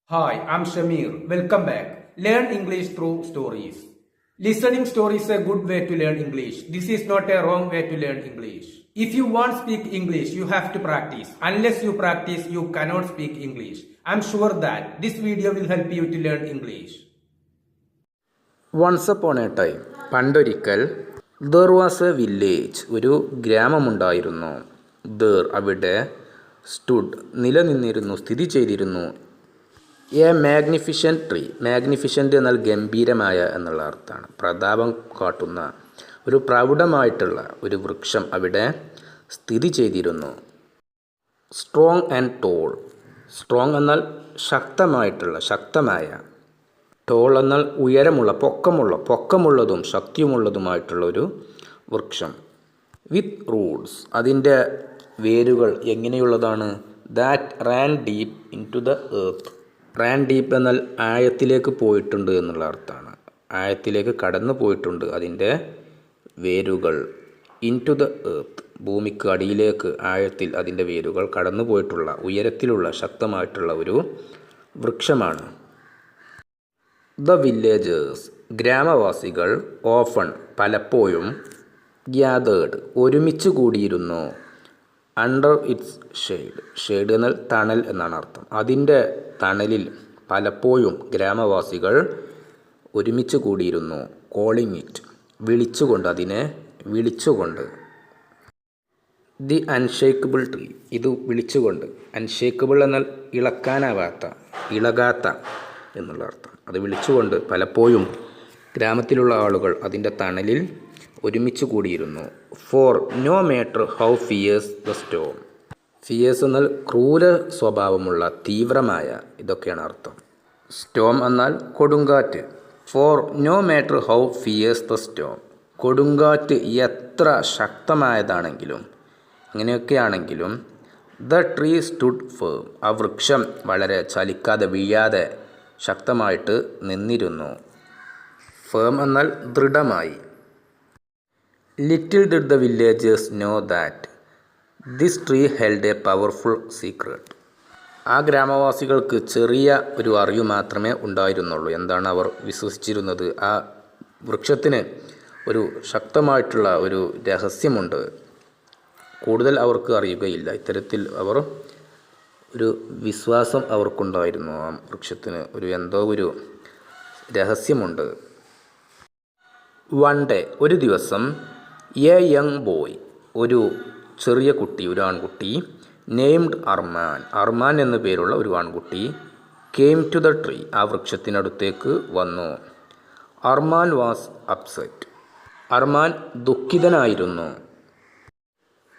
Hi, I'm Shamir. Welcome back. Learn English through stories. Listening stories is a good way to learn English. This is not a wrong way to learn English. If you want to speak English, you have to practice. Unless you practice, you cannot speak English. I'm sure that this video will help you to learn English. Once upon a time, പണ്ടൊരിക്കൽ, there was a village, ഒരു ഗ്രാമമുണ്ടായിരുന്നു. There അവിടെ, stood നിലനിന്നിരുന്നു, സ്ഥിതി ചെയ്തിരുന്നു, A magnificent tree. Magnificent എന്നാൽ ഗംഭീരമായ എന്നുള്ള അർത്ഥമാണ്. പ്രതാപം കാട്ടുന്ന ഒരു പ്രൗഢമായിട്ടുള്ള ഒരു വൃക്ഷം അവിടെ സ്ഥിതി ചെയ്തിരുന്നു. Strong and toll. സ്ട്രോങ് എന്നാൽ ശക്തമായ. ടോൾ എന്നാൽ ഉയരമുള്ള, പൊക്കമുള്ളതും ശക്തിയുമുള്ളതുമായിട്ടുള്ള ഒരു വൃക്ഷം. വിത്ത് റൂട്ട്സ്, അതിൻ്റെ വേരുകൾ എങ്ങനെയുള്ളതാണ്? That ran deep into the earth. Ran deep എന്നാൽ ആഴത്തിലേക്ക് പോയിട്ടുണ്ട് എന്നുള്ള അർത്ഥമാണ്. ആഴത്തിലേക്ക് കടന്നു പോയിട്ടുണ്ട് അതിൻ്റെ വേരുകൾ. ഇൻ ടു ദ എർത്ത്, ഭൂമിക്ക് അടിയിലേക്ക് ആഴത്തിൽ അതിൻ്റെ വേരുകൾ കടന്നു പോയിട്ടുള്ള, ഉയരത്തിലുള്ള, ശക്തമായിട്ടുള്ള ഒരു വൃക്ഷമാണ്. ദ വില്ലേജേഴ്സ്, ഗ്രാമവാസികൾ, ഓഫൺ പലപ്പോഴും, ഗ്യാതേർഡ് ഒരുമിച്ച് കൂടിയിരുന്നു, അണ്ടർ ഇറ്റ്സ് ഷെയ്ഡ്. ഷെയ്ഡ് എന്നാൽ തണൽ എന്നാണ് അർത്ഥം. അതിൻ്റെ തണലിൽ പലപ്പോഴും ഗ്രാമവാസികൾ ഒരുമിച്ച് കൂടിയിരുന്നു. കോളിംഗ് ഇറ്റ്, അതിനെ വിളിച്ചുകൊണ്ട്. ദി അൺഷേക്കബിൾ ട്രീ, ഇത് വിളിച്ചുകൊണ്ട്. അൺഷേക്കബിൾ എന്നാൽ ഇളകാത്ത എന്നുള്ള അർത്ഥം. അത് വിളിച്ചുകൊണ്ട് പലപ്പോഴും ഗ്രാമത്തിലുള്ള ആളുകൾ അതിൻ്റെ തണലിൽ ഒരുമിച്ച് കൂടിയിരുന്നു. For no matter how fierce the storm. Fierce എന്നാൽ ക്രൂര സ്വഭാവമുള്ള, തീവ്രമായ, ഇതൊക്കെയാണ് അർത്ഥം. സ്റ്റോം എന്നാൽ കൊടുങ്കാറ്റ്. For no matter how fierce the storm. കൊടുങ്കാറ്റ് എത്ര ശക്തമായതാണെങ്കിലും, അങ്ങനെയൊക്കെയാണെങ്കിലും, ദ ട്രീ സ്റ്റുഡ് ഫേം. ആ വൃക്ഷം വളരെ ചലിക്കാതെ, വീഴാതെ, ശക്തമായിട്ട് നിന്നിരുന്നു. ഫേം എന്നാൽ ദൃഢമായി. Little did the villagers know that this tree held a powerful secret. ആ ഗ്രാമവാസികൾക്ക് ചെറിയ ഒരു അറിവ് മാത്രമേ ഉണ്ടായിരുന്നുള്ളൂ. എന്താണ് അവർ വിശ്വസിച്ചിരുന്നത്? ആ വൃക്ഷത്തിന് ഒരു ശക്തമായിട്ടുള്ള ഒരു രഹസ്യമുണ്ട്. കൂടുതൽ അവർക്ക് അറിയുകയില്ല. ഇത്തരത്തിൽ അവർ ഒരു വിശ്വാസം അവർക്കുണ്ടായിരുന്നു. ആ വൃക്ഷത്തിന് എന്തോ ഒരു രഹസ്യമുണ്ട്. വൺ ഡേ, ഒരു ദിവസം, എ യങ് ബോയ്, ഒരു ചെറിയ കുട്ടി, ഒരു ആൺകുട്ടി, നെയിംഡ് അർമാൻ എന്നു പേരുള്ള ഒരു ആൺകുട്ടി, കെയിം ടു ദ ട്രീ, ആ വൃക്ഷത്തിനടുത്തേക്ക് വന്നു. Armaan was upset. അർമാൻ ദുഃഖിതനായിരുന്നു.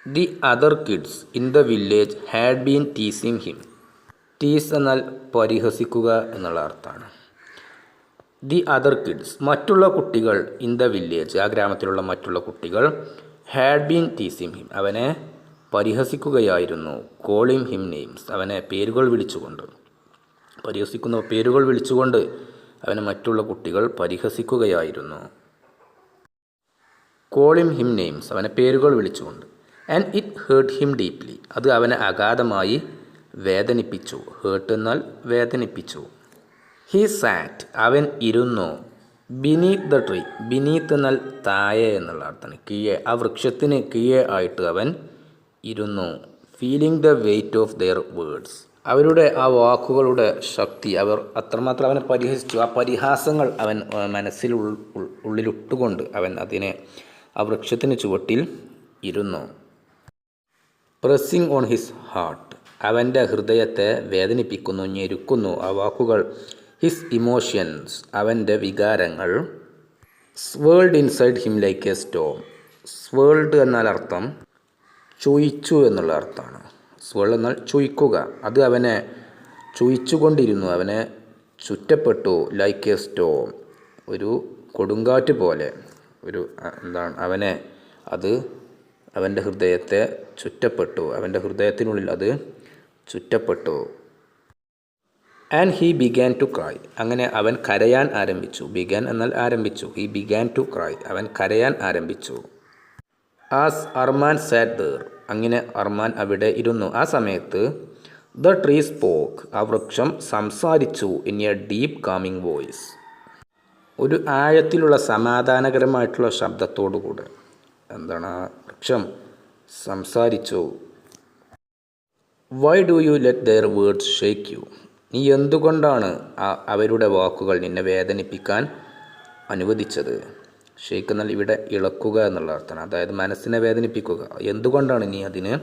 The other kids in the village had been teasing him. Tease എന്നാൽ പരിഹസിക്കുക എന്നുള്ള അർത്ഥമാണ്. ദി അതർ കിഡ്സ്, മറ്റുള്ള കുട്ടികൾ, ഇൻ ദ വില്ലേജ്, ആ ഗ്രാമത്തിലുള്ള മറ്റുള്ള കുട്ടികൾ, ഹാഡ് ബീൻ ടീസിങ് ഹിം, അവനെ പരിഹസിക്കുകയായിരുന്നു. കോളിങ് ഹിം നെയിംസ്, അവനെ പേരുകൾ വിളിച്ചുകൊണ്ട്. പരിഹസിക്കുന്ന പേരുകൾ വിളിച്ചുകൊണ്ട് അവനെ മറ്റുള്ള കുട്ടികൾ പരിഹസിക്കുകയായിരുന്നു. കോളിങ് ഹിം നെയിംസ്, അവനെ പേരുകൾ വിളിച്ചുകൊണ്ട്. And it hurt him deeply, അത് അവനെ അഗാധമായി വേദനിപ്പിച്ചു. ഹേർട്ട് എന്നാൽ വേദനിപ്പിച്ചു. ഹി സാറ്റ്, അവൻ ഇരുന്നു. ബിനീത്ത് ദ ട്രീ, ബിനീത്ത് എന്നാൽ താഴെ എന്നുള്ള അർത്ഥമാണ്, കീഴെ, ആ വൃക്ഷത്തിന് കീഴെ ആയിട്ട് അവൻ ഇരുന്നു. Feeling the weight of their words, അവരുടെ ആ വാക്കുകളുടെ ശക്തി, അവർ അത്രമാത്രം അവനെ പരിഹസിച്ചു. ആ പരിഹാസങ്ങൾ അവൻ മനസ്സിൽ ഉള്ളിലിട്ടുകൊണ്ട് അവൻ ആ വൃക്ഷത്തിന് ചുവട്ടിൽ ഇരുന്നു. പ്രസ്സിങ് ഓൺ ഹിസ് ഹാർട്ട്, അവൻ്റെ ഹൃദയത്തെ വേദനിപ്പിക്കുന്നു, ഞെരുക്കുന്നു ആ വാക്കുകൾ. ഹിസ് ഇമോഷൻസ്, അവൻ്റെ വികാരങ്ങൾ. Swirled inside him like a storm. Swirled എന്നാൽ അർത്ഥം ചുയിച്ചു എന്നുള്ള അർത്ഥമാണ്. സ്വേൾഡ് എന്നാൽ ചുയിക്കുക. അത് അവനെ ചുയിച്ചുകൊണ്ടിരുന്നു, അവനെ ചുറ്റപ്പെട്ടു. ലൈക്ക് എ സ്റ്റോം, ഒരു കൊടുങ്കാറ്റ് പോലെ, അവൻ്റെ ഹൃദയത്തെ ചുറ്റപ്പെട്ടു, അവൻ്റെ ഹൃദയത്തിനുള്ളിൽ അത് ചുറ്റപ്പെട്ടു. And he began to cry, അങ്ങനെ അവൻ കരയാൻ ആരംഭിച്ചു. ബിഗാൻ എന്നാൽ ആരംഭിച്ചു. ഹി ബിഗാൻ ടു ക്രൈ, അവൻ കരയാൻ ആരംഭിച്ചു. ആസ് അർമാൻ സാറ്റ് ദർ, അങ്ങനെ അർമാൻ അവിടെ ഇരുന്നു. ആ സമയത്ത് ദ ട്രീ സ്പോക്ക്. ആ വൃക്ഷം സംസാരിച്ചു in a deep calming voice. ഒരു ആഴത്തിലുള്ള സമാധാനകരമായിട്ടുള്ള ശബ്ദത്തോടുകൂടെ എന്താണ് ആ വൃക്ഷം സംസാരിച്ചു. Why do you let their words shake you. നീ എന്തുകൊണ്ടാണ് അവരുടെ വാക്കുകൾ നിന്നെ വേദനിപ്പിക്കാൻ അനുവദിച്ചത്. ഷേക്ക് എന്നാൽ ഇവിടെ ഇളക്കുക എന്നുള്ള അർത്ഥമാണ്. അതായത് മനസ്സിനെ വേദനിപ്പിക്കുക. എന്തുകൊണ്ടാണ് നീ അതിന്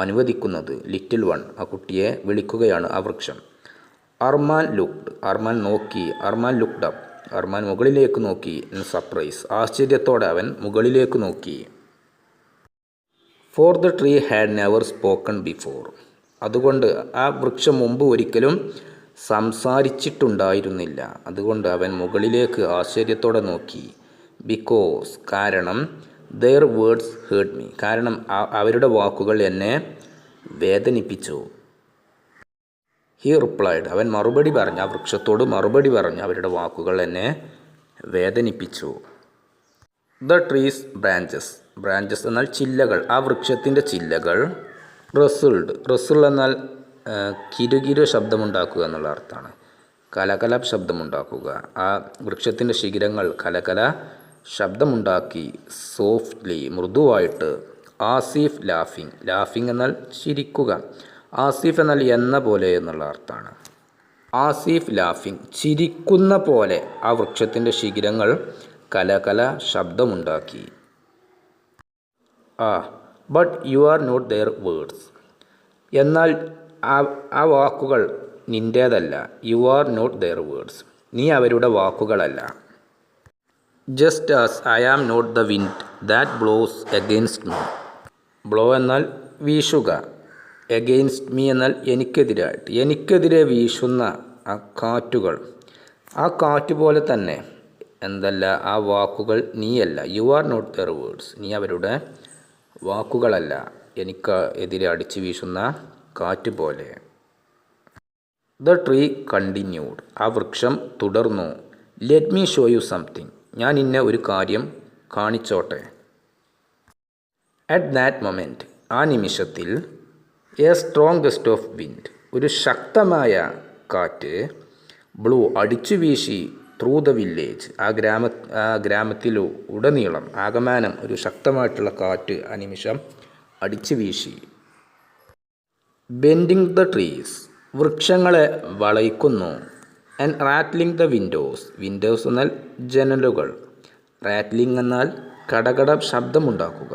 അനുവദിക്കുന്നത്. Little one. ആ കുട്ടിയെ വിളിക്കുകയാണ് ആ വൃക്ഷം. അർമാൻ ലുക്ഡ്. അർമാൻ നോക്കി. Armaan looked up. അർമാൻ മുകളിലേക്ക് നോക്കി. In surprise. ആശ്ചര്യത്തോടെ അവൻ മുകളിലേക്ക് നോക്കി. For the tree had never spoken before. അതുകൊണ്ട് ആ വൃക്ഷം മുമ്പ് ഒരിക്കലും സംസാരിച്ചിട്ടുണ്ടായിരുന്നില്ല. അതുകൊണ്ട് അവൻ മുകളിലേക്ക് ആശ്ചര്യത്തോടെ നോക്കി. ബിക്കോസ്. കാരണം. Their words hurt me. കാരണം അവരുടെ വാക്കുകൾ എന്നെ വേദനിപ്പിച്ചു. He replied. അവൻ മറുപടി പറഞ്ഞു. ആ വൃക്ഷത്തോട് മറുപടി പറഞ്ഞു. അവരുടെ വാക്കുകൾ എന്നെ വേദനിപ്പിച്ചു. The trees branches. ബ്രാഞ്ചസ് എന്നാൽ ചില്ലകൾ. ആ വൃക്ഷത്തിൻ്റെ ചില്ലകൾ. റസിൾഡ്. റസിൾ എന്നാൽ കിരുകിരു ശബ്ദമുണ്ടാക്കുക എന്നുള്ള അർത്ഥമാണ്. കലകല ശബ്ദമുണ്ടാക്കുക. ആ വൃക്ഷത്തിൻ്റെ ശിഖരങ്ങൾ കലകല ശബ്ദമുണ്ടാക്കി. സോഫ്റ്റ്ലി. മൃദുവായിട്ട്. ആസിഫ് ലാഫിങ്. ലാഫിങ് എന്നാൽ ചിരിക്കുക. ആസിഫ് എന്നാൽ എന്ന പോലെ എന്നുള്ള അർത്ഥമാണ്. ആസിഫ് ലാഫിങ്. ചിരിക്കുന്ന പോലെ ആ വൃക്ഷത്തിൻ്റെ ശിഖരങ്ങൾ കലകല ശബ്ദമുണ്ടാക്കി. But you are not their words. എന്നാൽ ആ വാക്കുകൾ നിൻ്റേതല്ല. You are not their words. നീ അവരുടെ വാക്കുകളല്ല. Just as I am not the wind that blows against me. Blow എന്നാൽ വീശുക. എഗെയിൻസ്റ്റ് മീ എന്നാൽ എനിക്കെതിരായിട്ട്. എനിക്കെതിരെ വീശുന്ന ആ കാറ്റുകൾ. ആ കാറ്റ് പോലെ തന്നെ എന്തല്ല ആ വാക്കുകൾ നീയല്ല. You are not their words. നീ അവരുടെ വാക്കുകളല്ല. എനിക്ക് എതിരെ അടിച്ചു വീശുന്ന കാറ്റ് പോലെ. The tree continued. ആ വൃക്ഷം തുടർന്നു. Let me show you something. ഞാൻ ഇന്നെ ഒരു കാര്യം കാണിച്ചോട്ടെ. At that moment. ആ നിമിഷത്തിൽ. A strong guest of wind. ഒരു ശക്തമായ കാറ്റ്. ബ്ലൂ. അടിച്ചു വീശി. Through the village. ആ ഗ്രാമത്തിലുടനീളം ആകമാനം ഒരു ശക്തമായിട്ടുള്ള കാറ്റ് ആ നിമിഷം അടിച്ചു വീശി. Bending the trees. വൃക്ഷങ്ങളെ വളയ്ക്കുന്നു. And rattling the windows. Windows എന്നാൽ ജനലുകൾ. റാറ്റ്ലിംഗ് എന്നാൽ കടകട ശബ്ദമുണ്ടാക്കുക.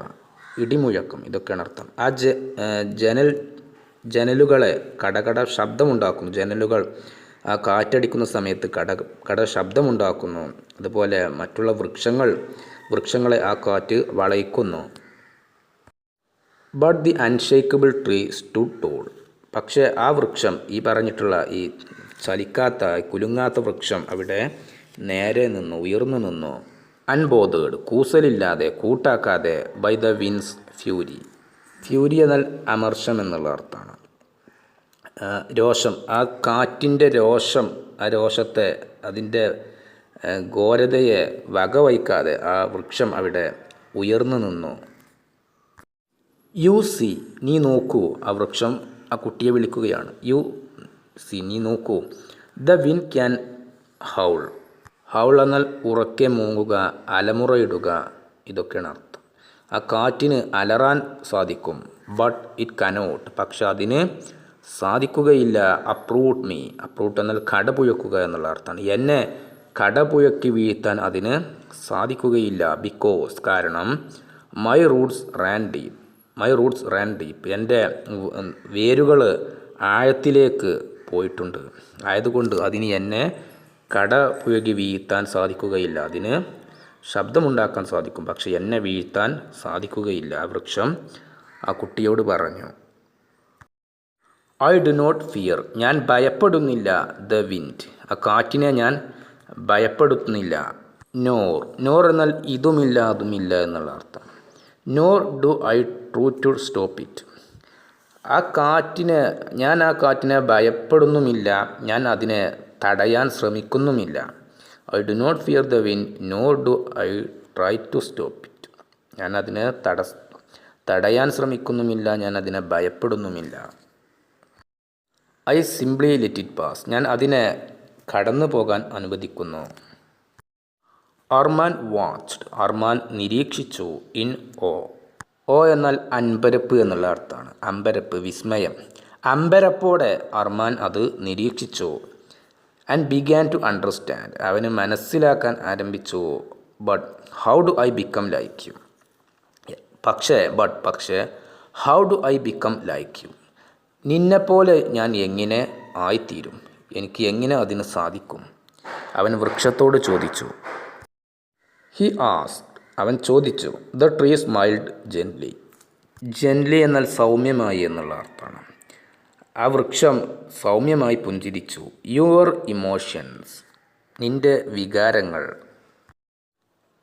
ഇടിമുഴക്കം. ഇതൊക്കെയാണ് അർത്ഥം. ആ ജനലുകളെ കടകട ശബ്ദമുണ്ടാക്കുന്നു. ജനലുകൾ ആ കാറ്റടിക്കുന്ന സമയത്ത് കട ശബ്ദമുണ്ടാക്കുന്നു. അതുപോലെ മറ്റുള്ള വൃക്ഷങ്ങളെ ആ കാറ്റ് വളയ്ക്കുന്നു. But the unshakable tree stood tall. പക്ഷേ ആ വൃക്ഷം, ഈ പറഞ്ഞിട്ടുള്ള ഈ ചലിക്കാത്ത കുലുങ്ങാത്ത വൃക്ഷം അവിടെ നേരെ നിന്നു, ഉയർന്നു നിന്നു. അൺബോതേഡ്. കൂസലില്ലാതെ, കൂട്ടാക്കാതെ. By the wind's fury. Fury എന്നാൽ അമർഷം എന്നുള്ള അർത്ഥമാണ്. രോഷം. ആ കാറ്റിൻ്റെ രോഷം, ആ രോഷത്തെ, അതിൻ്റെ ഘോരതയെ വകവയ്ക്കാതെ ആ വൃക്ഷം അവിടെ ഉയർന്നു നിന്നു. You see. നീ നോക്കൂ. ആ വൃക്ഷം ആ കുട്ടിയെ വിളിക്കുകയാണ്. You see. നീ നോക്കൂ. The wind can howl. Howl എന്നാൽ ഉറക്കെ മൂങ്ങുക, അലമുറയിടുക. ഇതൊക്കെയാണ് അർത്ഥം. ആ കാറ്റിന് അലറാൻ സാധിക്കും. But it cannot. പക്ഷെ അതിന് സാധിക്കുകയില്ല. Uproot me. അപ്രൂട്ട് എന്നാൽ കടപുഴക്കുക എന്നുള്ള അർത്ഥമാണ്. എന്നെ കടപുഴക്കി വീഴ്ത്താൻ അതിന് സാധിക്കുകയില്ല. ബിക്കോസ്. കാരണം. My roots ran deep. My roots ran deep. എൻ്റെ വേരുകൾ ആഴത്തിലേക്ക് പോയിട്ടുണ്ട്. ആയതുകൊണ്ട് അതിന് എന്നെ കടപുഴകി വീഴ്ത്താൻ സാധിക്കുകയില്ല. അതിന് ശബ്ദമുണ്ടാക്കാൻ സാധിക്കും, പക്ഷെ എന്നെ വീഴ്ത്താൻ സാധിക്കുകയില്ല. ആ വൃക്ഷം ആ കുട്ടിയോട് പറഞ്ഞു. I do not fear. ഞാൻ ഭയപ്പെടുന്നില്ല. The wind. ആ കാറ്റിനെ ഞാൻ ഭയപ്പെടുന്നില്ല. നോർ. നോർ എന്നാൽ ഇതുമില്ല അതുമില്ല എന്നുള്ള അർത്ഥം. Nor do I try to stop it. ഞാൻ ആ കാറ്റിനെ ഭയപ്പെടുന്നുമില്ല. ഞാൻ അതിനെ തടയാൻ ശ്രമിക്കുന്നുമില്ല. I do not fear the wind nor do I try to stop it. ഞാൻ അതിനെ തടയാൻ ശ്രമിക്കുന്നുമില്ല. ഞാൻ അതിനെ ഭയപ്പെടുന്നുമില്ല. I simply let it pass. ഞാൻ അതിനെ കടന്നു പോകാൻ അനുവദിക്കുന്നു. അർമാൻ വാച്ച്ഡ്. അർമാൻ നിരീക്ഷിച്ചു. ഇൻ ഓ. ഓ എന്നാൽ അൻപരപ്പ് എന്നുള്ള അർത്ഥമാണ്. അമ്പരപ്പ്, വിസ്മയം. അമ്പരപ്പോടെ അർമാൻ അത് നിരീക്ഷിച്ചു. And began to understand. അവന് മനസ്സിലാക്കാൻ ആരംഭിച്ചു. But how do I become like you. പക്ഷേ how do I become like you. നിന്നെപ്പോലെ ഞാൻ എങ്ങനെ ആയിത്തീരും, എനിക്ക് എങ്ങനെ അതിന് സാധിക്കും? അവൻ വൃക്ഷത്തോട് ചോദിച്ചു. He asked. അവൻ ചോദിച്ചു. The tree smiled gently. Gently എന്നാൽ സൗമ്യമായി എന്നുള്ള അർത്ഥമാണ്. ആ വൃക്ഷം സൗമ്യമായി പുഞ്ചിരിച്ചു. Your emotions. നിന്റെ വികാരങ്ങൾ.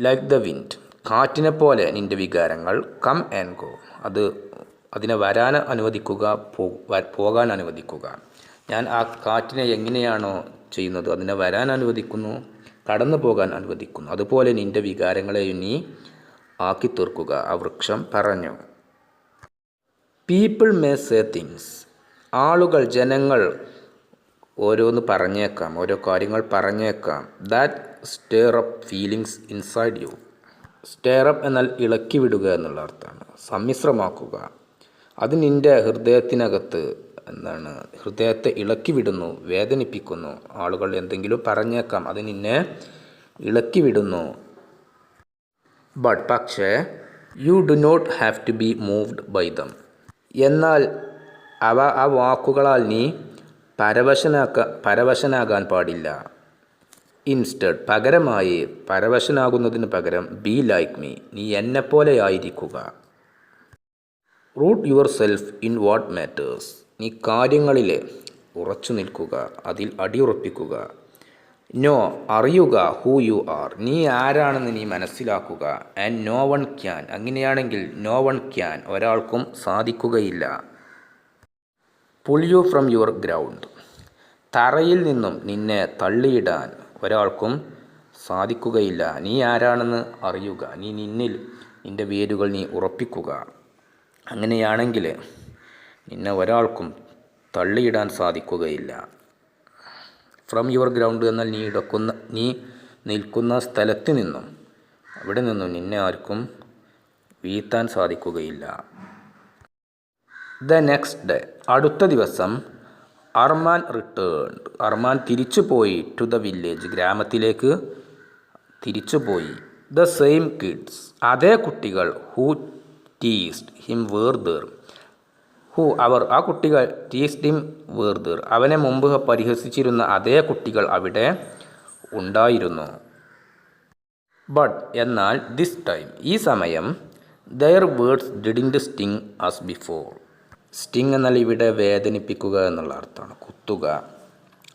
Like the wind. കാറ്റിനെ പോലെ നിന്റെ വികാരങ്ങൾ. Come and go. അതിനെ വരാൻ അനുവദിക്കുക, പോകാൻ അനുവദിക്കുക. ഞാൻ ആ കാറ്റിനെ എങ്ങനെയാണോ ചെയ്യുന്നത്, അതിനെ വരാൻ അനുവദിക്കുന്നു, കടന്നു പോകാൻ അനുവദിക്കുന്നു. അതുപോലെ നിന്റെ വികാരങ്ങളെ നീ ആക്കി തീർക്കുക, ആ വൃക്ഷം പറഞ്ഞു. People may say things. ആളുകൾ, ജനങ്ങൾ ഓരോന്ന് പറഞ്ഞേക്കാം, ഓരോ കാര്യങ്ങൾ പറഞ്ഞേക്കാം. That stair up feelings inside U. Stair up എന്നാൽ ഇളക്കി വിടുക എന്നുള്ള അർത്ഥമാണ്, സമ്മിശ്രമാക്കുക. അത് നിൻ്റെ ഹൃദയത്തിനകത്ത് ഹൃദയത്തെ ഇളക്കി വിടുന്നു, വേദനിപ്പിക്കുന്നു. ആളുകൾ എന്തെങ്കിലും പറഞ്ഞേക്കാം, അത് നിന്നെ ഇളക്കി വിടുന്നു. പക്ഷേ you do not have to be moved by them. എന്നാൽ ആ വാക്കുകളാൽ നീ പരവശനാകാൻ പാടില്ല. ഇൻസ്റ്റഡ്, പകരമായി, പരവശനാകുന്നതിന് പകരം ബി ലൈക്ക് മീ, നീ എന്നെപ്പോലെ ആയിരിക്കുക. Root yourself in what matters. നീ കാര്യങ്ങളിൽ ഉറച്ചു നിൽക്കുക, അതിൽ അടിയുറപ്പിക്കുക. നോ, അറിയുക. Who you are. നീ ആരാണെന്ന് നീ മനസ്സിലാക്കുക. And no one can. അങ്ങനെയാണെങ്കിൽ നോ വൺ ക്യാൻ, ഒരാൾക്കും സാധിക്കുകയില്ല. Pull you from your ground. തറയിൽ നിന്നും നിന്നെ തള്ളിയിടാൻ ഒരാൾക്കും സാധിക്കുകയില്ല. നീ ആരാണെന്ന് അറിയുക. നിന്റെ വേരുകൾ നീ ഉറപ്പിക്കുക. അങ്ങനെയാണെങ്കിൽ നിന്നെ ഒരാൾക്കും തള്ളിയിടാൻ സാധിക്കുകയില്ല. ഫ്രം യുവർ ഗ്രൗണ്ട് എന്നാൽ നീ നിൽക്കുന്ന സ്ഥലത്ത് നിന്നും, അവിടെ നിന്നും നിന്നെ ആർക്കും വീഴ്ത്താൻ സാധിക്കുകയില്ല. The next day. അടുത്ത ദിവസം അർമാൻ റിട്ടേൺഡ്. അർമാൻ തിരിച്ചുപോയി. To the village. ഗ്രാമത്തിലേക്ക് തിരിച്ചുപോയി. The same kids. അതേ കുട്ടികൾ. Who teased him were there. ആ കുട്ടികൾ ടീസ്ഡ് ഹിം വേർ ദർ. അവനെ മുമ്പ് പരിഹസിച്ചിരുന്ന അതേ കുട്ടികൾ അവിടെ ഉണ്ടായിരുന്നു. എന്നാൽ ദിസ് ടൈം, ഈ സമയം, their words didn't sting as before. Sting എന്നാൽ ഇവിടെ വേദനിപ്പിക്കുക എന്നുള്ള അർത്ഥമാണ്, കുത്തുക.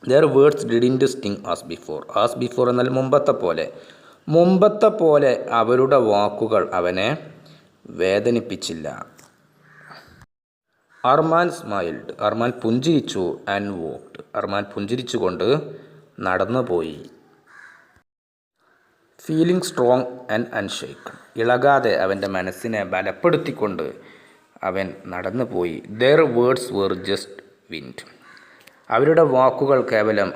Their words didn't sting as before. As before എന്നാൽ മുമ്പത്തെ പോലെ അവരുടെ വാക്കുകൾ അവനെ വേദനിപ്പിച്ചില്ല. അർമാൻ സ്മൈൽഡ്. അർമാൻ പുഞ്ചിരിച്ചു. And walked. അർമാൻ പുഞ്ചിരിച്ചുകൊണ്ട് നടന്നുപോയി. Feeling strong and unshaken. ഇളകാതെ അവൻ്റെ മനസ്സിനെ ബലപ്പെടുത്തിക്കൊണ്ട് അവൻ നടന്നുപോയി. Their words were just wind. അവരുടെ വാക്കുകൾ കേവലം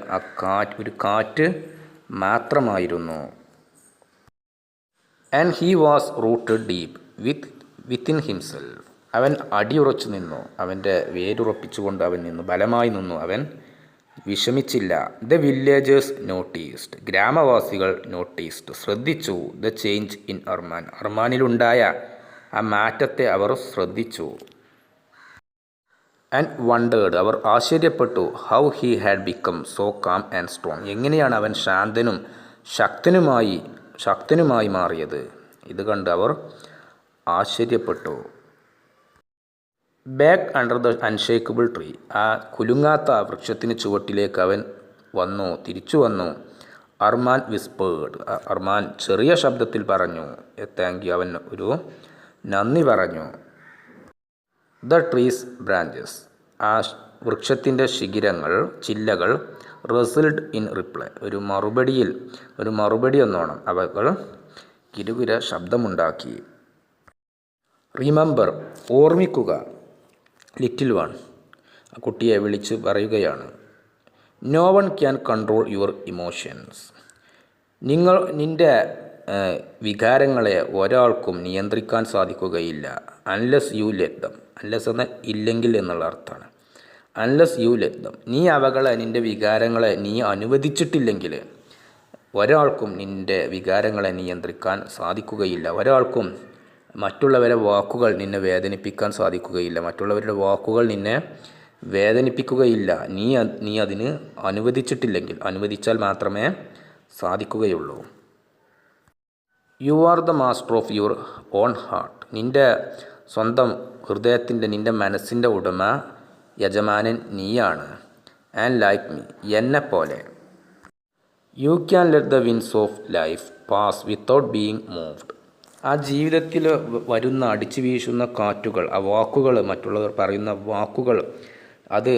ഒരു കാറ്റ് മാത്രമായിരുന്നു. And he was rooted deep within himself. അവൻ അടിയുറച്ചു നിന്നു. അവൻ്റെ വേരുറപ്പിച്ചുകൊണ്ട് അവൻ നിന്നു, ബലമായി നിന്നു. അവൻ വിഷമിച്ചില്ല. The villagers noticed. ഗ്രാമവാസികൾ നോട്ടീസ്ഡ്, ശ്രദ്ധിച്ചു. The change in Armaan. അർമാനിലുണ്ടായ ആ മാറ്റത്തെ അവർ ശ്രദ്ധിച്ചു. And wondered. അവർ ആശ്ചര്യപ്പെട്ടു. How he had become so calm and strong. എങ്ങനെയാണ് അവൻ ശാന്തനും ശക്തനുമായി മാറിയത്. ഇത് കണ്ട് അവർ ആശ്ചര്യപ്പെട്ടു. Back under the unshakable tree. ആ കുലുങ്ങാത്ത വൃക്ഷത്തിന് ചുവട്ടിലേക്ക് അവൻ തിരിച്ചു വന്നു. അർമാൻ വിസ്പേർഡ്. അർമാൻ ചെറിയ ശബ്ദത്തിൽ പറഞ്ഞു. Thank you. അവൻ ഒരു നന്ദി പറഞ്ഞു. The trees branches. ആ വൃക്ഷത്തിൻ്റെ ചില്ലകൾ റിസൾട്ട് ഇൻ റിപ്ലൈ. ഒരു മറുപടി എന്നോണം അവകൾ കിരുകിര ശബ്ദമുണ്ടാക്കി. റിമെമ്പർ. ഓർമ്മിക്കുക. Little one. ആ കുട്ടിയെ വിളിച്ച് പറയുകയാണ്. No one can control your emotions. നിൻ്റെ വികാരങ്ങളെ ഒരാൾക്കും നിയന്ത്രിക്കാൻ സാധിക്കുകയില്ല. Unless you let them. Unless എന്നാൽ ഇല്ലെങ്കിൽ എന്നുള്ള അർത്ഥമാണ്. Unless you let them. നീ നിൻ്റെ വികാരങ്ങളെ നീ അനുവദിച്ചിട്ടില്ലെങ്കിൽ ഒരാൾക്കും നിൻ്റെ വികാരങ്ങളെ നിയന്ത്രിക്കാൻ സാധിക്കുകയില്ല. ഒരാൾക്കും മറ്റുള്ളവരുടെ വാക്കുകൾ നിന്നെ വേദനിപ്പിക്കാൻ സാധിക്കുകയില്ല. മറ്റുള്ളവരുടെ വാക്കുകൾ നിന്നെ വേദനിപ്പിക്കുകയില്ല. നീ അതിന് അനുവദിച്ചിട്ടില്ലെങ്കിൽ. അനുവദിച്ചാൽ മാത്രമേ സാധിക്കുകയുള്ളൂ. You are the master of your own heart. നിൻ്റെ സ്വന്തം ഹൃദയത്തിൻ്റെ, നിൻ്റെ മനസ്സിൻ്റെ ഉടമ, യജമാനൻ നീയാണ്. ആൻഡ് ലൈക്ക് മീ, എന്നെപ്പോലെ. You can let the winds of life pass without being moved. ആ ജീവിതത്തിൽ വരുന്ന അടിച്ചു വീശുന്ന കാറ്റുകൾ, ആ വാക്കുകൾ, മറ്റുള്ളവർ പറയുന്ന വാക്കുകൾ, അത്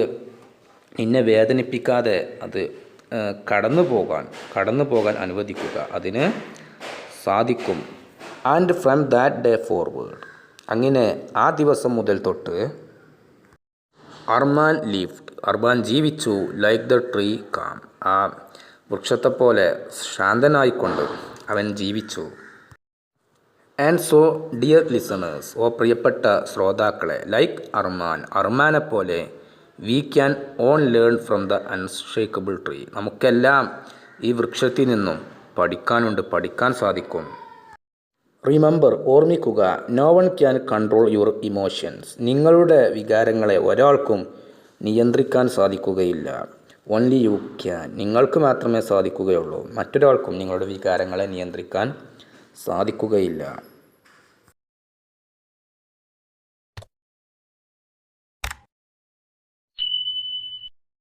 നിന്നെ വേദനിപ്പിക്കാതെ അത് കടന്നു പോകാൻ അനുവദിക്കുക. അതിന് സാധിക്കും. And from that day forward. അങ്ങനെ ആ ദിവസം മുതൽ തൊട്ട് അർമാൻ ലിവ്ഡ്. അർമാൻ ജീവിച്ചു. Like the tree calm. ആ വൃക്ഷത്തെപ്പോലെ ശാന്തനായിക്കൊണ്ട് അവൻ ജീവിച്ചു. ആൻഡ് സോ ഡിയർ ലിസണേഴ്സ്, ഓ പ്രിയപ്പെട്ട ശ്രോതാക്കളെ, ലൈക്ക് അർമാനെപ്പോലെ we can on learn from the unshakable tree. നമുക്കെല്ലാം ഈ വൃക്ഷത്തിൽ നിന്നും പഠിക്കാൻ സാധിക്കും. റിമെമ്പർ, ഓർമ്മിക്കുക, no one can control your emotions. നിങ്ങളുടെ വികാരങ്ങളെ ഒരാൾക്കും നിയന്ത്രിക്കാൻ സാധിക്കുകയില്ല. Only you can. നിങ്ങൾക്ക് മാത്രമേ സാധിക്കുകയുള്ളൂ. മറ്റൊരാൾക്കും നിങ്ങളുടെ വികാരങ്ങളെ നിയന്ത്രിക്കാൻ സാധിക്കുകയില്ല.